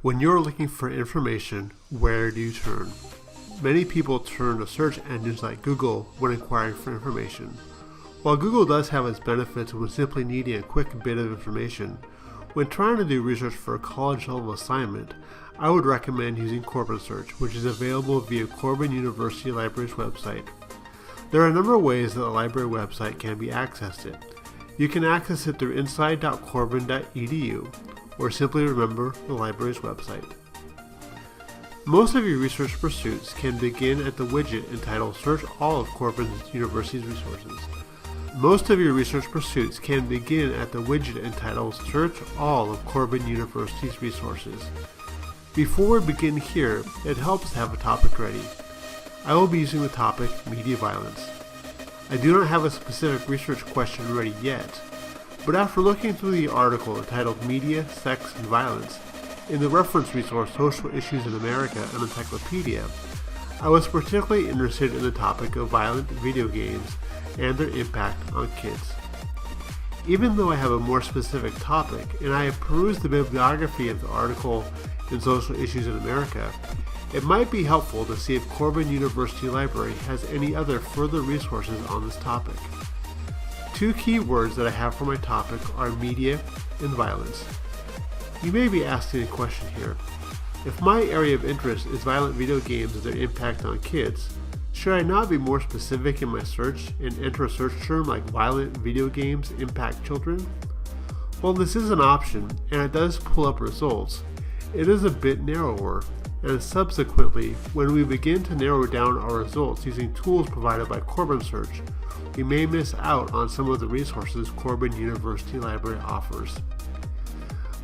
When you're looking for information, where do you turn? Many people turn to search engines like Google when inquiring for information. While Google does have its benefits when simply needing a quick bit of information, when trying to do research for a college-level assignment, I would recommend using CorbanSearch, which is available via Corban University Library's website. There are a number of ways that the library website can be accessed. You can access it through inside.corban.edu, or simply remember the library's website. Most of your research pursuits can begin at the widget entitled Search All of Corban University's Resources. Before we begin here, it helps to have a topic ready. I will be using the topic Media Violence. I do not have a specific research question ready yet, but after looking through the article entitled Media, Sex, and Violence in the reference resource Social Issues in America, an encyclopedia, I was particularly interested in the topic of violent video games and their impact on kids. Even though I have a more specific topic, and I have perused the bibliography of the article in Social Issues in America, it might be helpful to see if Corban University Library has any other further resources on this topic. Two key words that I have for my topic are media and violence. You may be asking a question here. If my area of interest is violent video games and their impact on kids, should I not be more specific in my search and enter a search term like violent video games impact children? While this is an option and it does pull up results, it is a bit narrower, and subsequently, when we begin to narrow down our results using tools provided by CorbanSearch, we may miss out on some of the resources Corban University Library offers.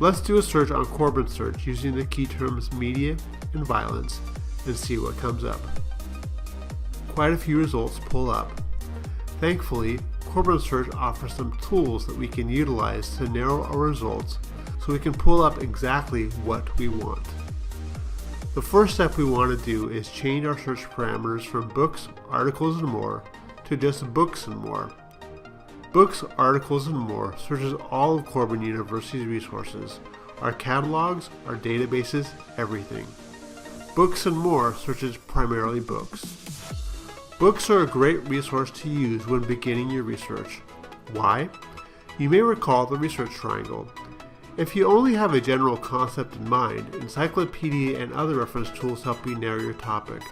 Let's do a search on CorbanSearch using the key terms media and violence and see what comes up. Quite a few results pull up. Thankfully, CorbanSearch offers some tools that we can utilize to narrow our results so we can pull up exactly what we want. The first step we want to do is change our search parameters from books, articles, and more to just books and more. Books, articles, and more searches all of Corban University's resources, our catalogs, our databases, everything. Books and more searches primarily books. Books are a great resource to use when beginning your research. Why? You may recall the research triangle. If you only have a general concept in mind, encyclopedia and other reference tools help you narrow your topic,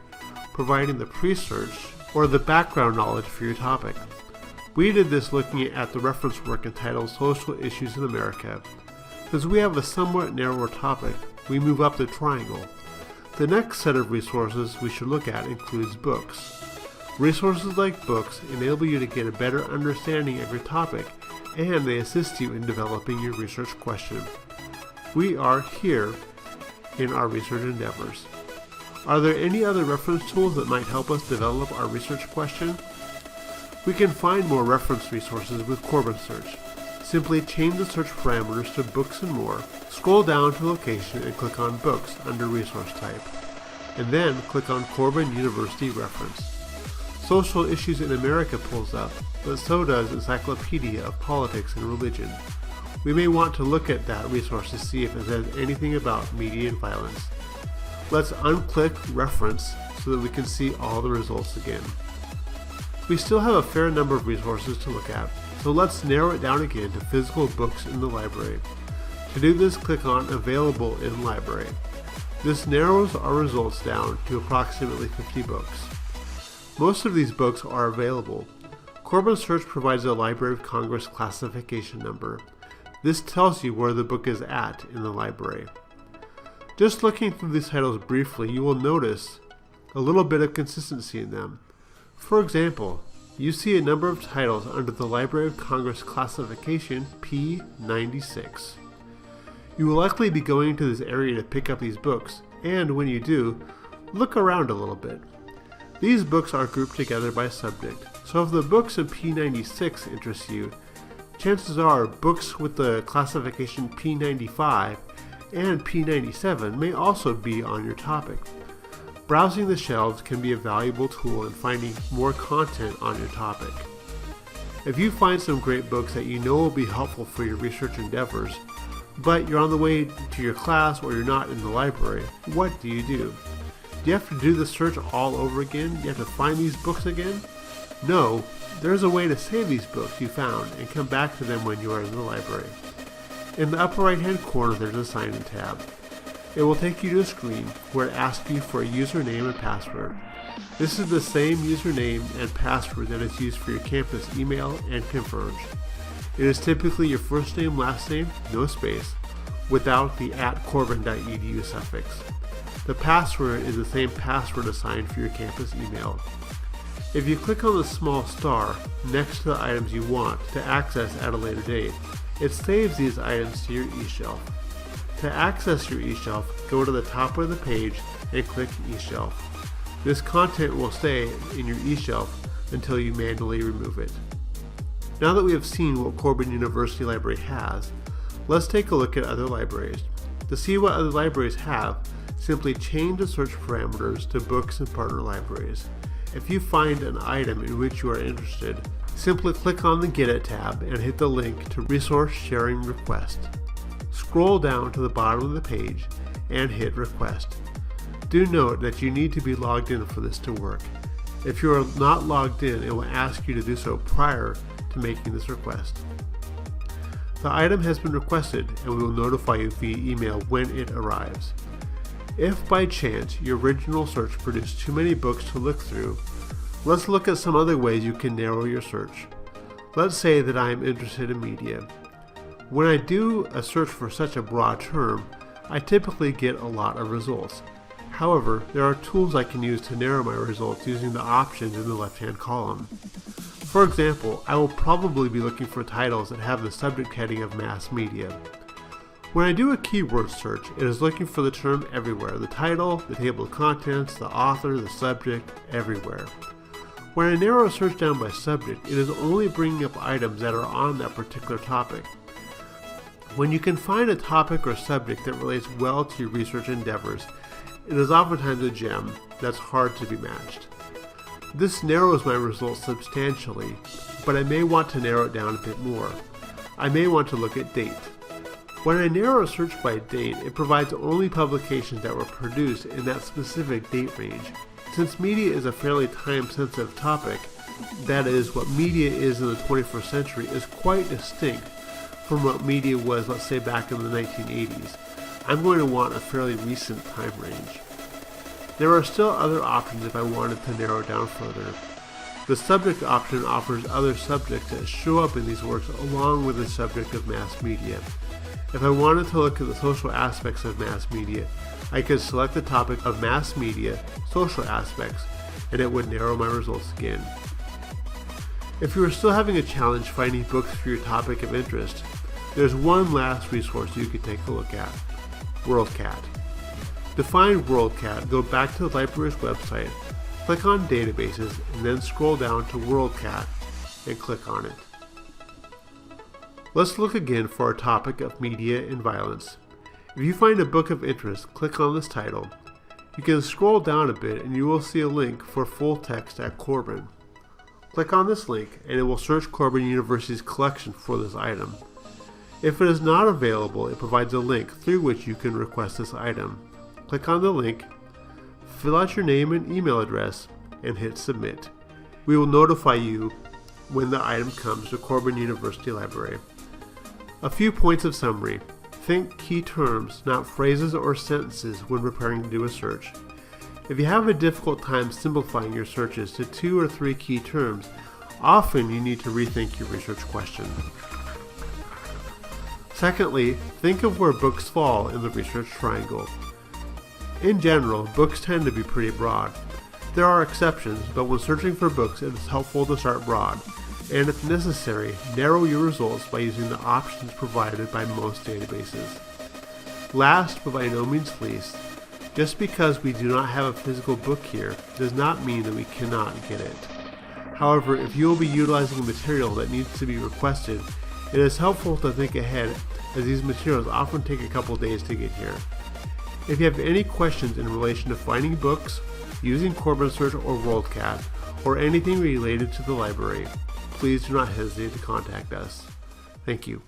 providing the pre-search or the background knowledge for your topic. We did this looking at the reference work entitled Social Issues in America. Since we have a somewhat narrower topic, we move up the triangle. The next set of resources we should look at includes books. Resources like books enable you to get a better understanding of your topic, and they assist you in developing your research question. We are here in our research endeavors. Are there any other reference tools that might help us develop our research question? We can find more reference resources with CorbanSearch. Simply change the search parameters to books and more, scroll down to location and click on books under resource type, and then click on Corban University reference. Social Issues in America pulls up, but so does Encyclopedia of Politics and Religion. We may want to look at that resource to see if it says anything about media and violence. Let's unclick Reference so that we can see all the results again. We still have a fair number of resources to look at, so let's narrow it down again to physical books in the library. To do this, click on Available in Library. This narrows our results down to approximately 50 books. Most of these books are available. CorbanSearch provides a Library of Congress classification number. This tells you where the book is at in the library. Just looking through these titles briefly, you will notice a little bit of consistency in them. For example, you see a number of titles under the Library of Congress classification P96. You will likely be going to this area to pick up these books, and when you do, look around a little bit. These books are grouped together by subject, so if the books in P96 interest you, chances are books with the classification P95 and P97 may also be on your topic. Browsing the shelves can be a valuable tool in finding more content on your topic. If you find some great books that you know will be helpful for your research endeavors, but you're on the way to your class or you're not in the library. What do? Do you have to do the search all over again? Do you have to find these books again? No, there's a way to save these books you found and come back to them when you are in the library. In the upper right hand corner there's a Sign In tab. It will take you to a screen where it asks you for a username and password. This is the same username and password that is used for your campus email and Converge. It is typically your first name, last name, no space, without the @corban.edu suffix. The password is the same password assigned for your campus email. If you click on the small star next to the items you want to access at a later date, it saves these items to your eShelf. To access your eShelf, go to the top of the page and click eShelf. This content will stay in your eShelf until you manually remove it. Now that we have seen what Corban University Library has, let's take a look at other libraries. To see what other libraries have, simply change the search parameters to Books and Partner Libraries. If you find an item in which you are interested, simply click on the Get It tab and hit the link to Resource Sharing Request. Scroll down to the bottom of the page and hit Request. Do note that you need to be logged in for this to work. If you are not logged in, it will ask you to do so prior to making this request. The item has been requested and we will notify you via email when it arrives. If by chance your original search produced too many books to look through, let's look at some other ways you can narrow your search. Let's say that I am interested in media. When I do a search for such a broad term, I typically get a lot of results. However, there are tools I can use to narrow my results using the options in the left-hand column. For example, I will probably be looking for titles that have the subject heading of mass media. When I do a keyword search, it is looking for the term everywhere, the title, the table of contents, the author, the subject, everywhere. When I narrow a search down by subject, it is only bringing up items that are on that particular topic. When you can find a topic or subject that relates well to your research endeavors, it is oftentimes a gem that's hard to be matched. This narrows my results substantially, but I may want to narrow it down a bit more. I may want to look at date. When I narrow a search by date, it provides only publications that were produced in that specific date range. Since media is a fairly time-sensitive topic, that is, what media is in the 21st century is quite distinct from what media was, let's say, back in the 1980s. I'm going to want a fairly recent time range. There are still other options if I wanted to narrow it down further. The subject option offers other subjects that show up in these works along with the subject of mass media. If I wanted to look at the social aspects of mass media, I could select the topic of mass media, social aspects, and it would narrow my results again. If you are still having a challenge finding books for your topic of interest, there's one last resource you could take a look at: WorldCat. To find WorldCat, go back to the library's website, click on Databases, and then scroll down to WorldCat and click on it. Let's look again for our topic of media and violence. If you find a book of interest, click on this title. You can scroll down a bit and you will see a link for full text at Corban. Click on this link and it will search Corban University's collection for this item. If it is not available, it provides a link through which you can request this item. Click on the link, fill out your name and email address, and hit submit. We will notify you when the item comes to Corban University Library. A few points of summary. Think key terms, not phrases or sentences when preparing to do a search. If you have a difficult time simplifying your searches to 2 or 3 key terms, often you need to rethink your research question. Secondly, think of where books fall in the research triangle. In general, books tend to be pretty broad. There are exceptions, but when searching for books, it is helpful to start broad, and if necessary, narrow your results by using the options provided by most databases. Last, but by no means least, just because we do not have a physical book here does not mean that we cannot get it. However, if you will be utilizing material that needs to be requested, it is helpful to think ahead, as these materials often take a couple days to get here. If you have any questions in relation to finding books, using CorbanSearch or WorldCat, or anything related to the library, please do not hesitate to contact us. Thank you.